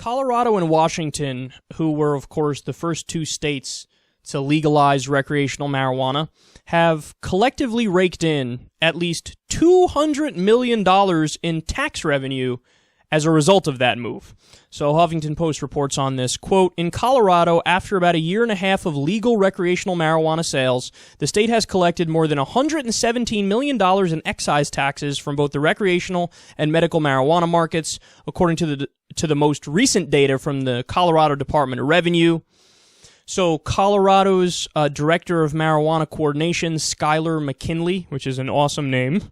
Colorado and Washington, who were, of course, the first two states to legalize recreational marijuana, have collectively raked in at least $200 million in tax revenue as a result of that move. So Huffington Post reports on this, quote, in Colorado, after about a year and a half of legal recreational marijuana sales, the state has collected more than $117 million in excise taxes from both the recreational and medical marijuana markets, according to the most recent data from the Colorado Department of Revenue. So Colorado's Director of Marijuana Coordination, Skylar McKinley, which is an awesome name,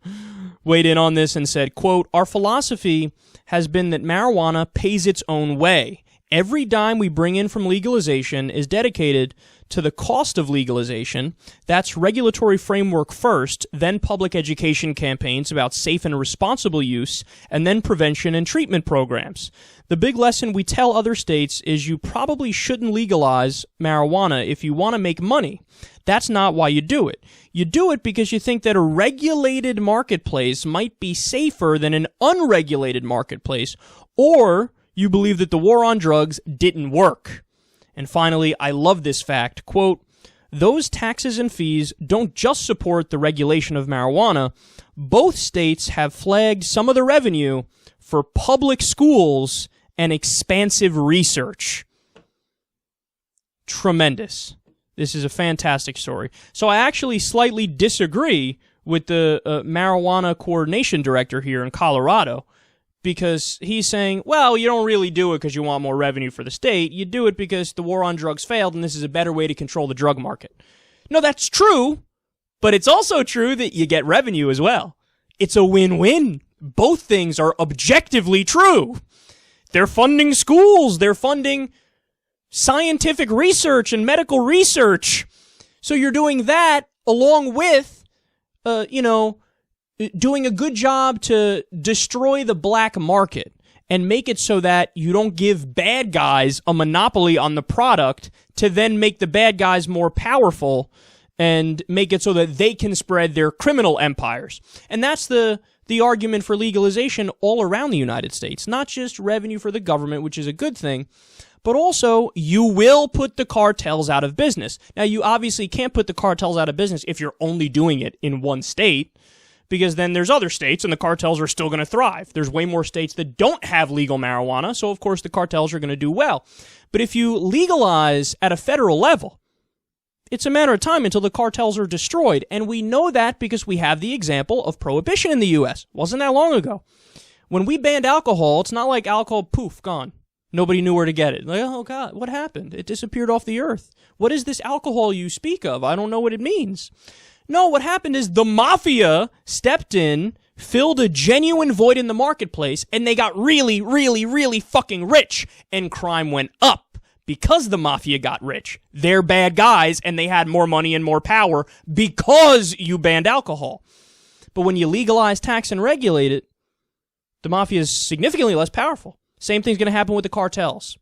weighed in on this and said, quote, our philosophy has been that marijuana pays its own way. Every dime we bring in from legalization is dedicated to the cost of legalization. That's regulatory framework first, then public education campaigns about safe and responsible use, and then prevention and treatment programs. The big lesson we tell other states is you probably shouldn't legalize marijuana if you want to make money. That's not why you do it. You do it because you think that a regulated marketplace might be safer than an unregulated marketplace, or you believe that the war on drugs didn't work. And finally, I love this fact, quote, those taxes and fees don't just support the regulation of marijuana. Both states have flagged some of the revenue for public schools and expansive research. Tremendous. This is a fantastic story. So I actually slightly disagree with the marijuana coordination director here in Colorado, because he's saying, well, you don't really do it because you want more revenue for the state. You do it because the war on drugs failed, and this is a better way to control the drug market. No, that's true, but it's also true that you get revenue as well. It's a win-win. Both things are objectively true. They're funding schools. They're funding scientific research and medical research. So you're doing that along with, doing a good job to destroy the black market and make it so that you don't give bad guys a monopoly on the product to then make the bad guys more powerful and make it so that they can spread their criminal empires. And that's the argument for legalization all around the United States. Not just revenue for the government, which is a good thing, but also you will put the cartels out of business. Now, you obviously can't put the cartels out of business if you're only doing it in one state, because then there's other states and the cartels are still going to thrive. There's way more states that don't have legal marijuana, so of course the cartels are going to do well. But if you legalize at a federal level, it's a matter of time until the cartels are destroyed. And we know that because we have the example of prohibition in the U.S. Wasn't that long ago. When we banned alcohol, it's not like alcohol, poof, gone. Nobody knew where to get it. Like, oh, God, what happened? It disappeared off the earth. What is this alcohol you speak of? I don't know what it means. No, what happened is the mafia stepped in, filled a genuine void in the marketplace, and they got really, really, really fucking rich, and crime went up because the mafia got rich. They're bad guys, and they had more money and more power because you banned alcohol. But when you legalize, tax, and regulate it, the mafia is significantly less powerful. Same thing's going to happen with the cartels.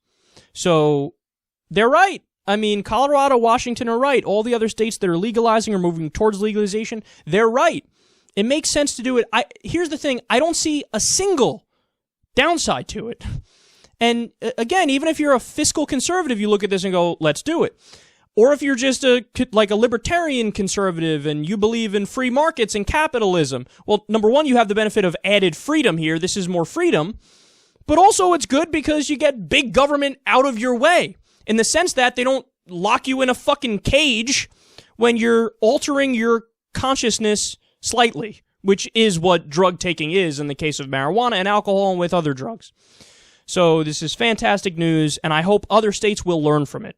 So they're right. I mean, Colorado, Washington are right. All the other states that are legalizing or moving towards legalization, they're right. It makes sense to do it. Here's the thing. I don't see a single downside to it. And again, even if you're a fiscal conservative, you look at this and go, let's do it. Or if you're just a libertarian conservative and you believe in free markets and capitalism, well, number one, you have the benefit of added freedom here. This is more freedom. But also it's good because you get big government out of your way, in the sense that they don't lock you in a fucking cage when you're altering your consciousness slightly, which is what drug taking is in the case of marijuana and alcohol and with other drugs. So this is fantastic news, and I hope other states will learn from it.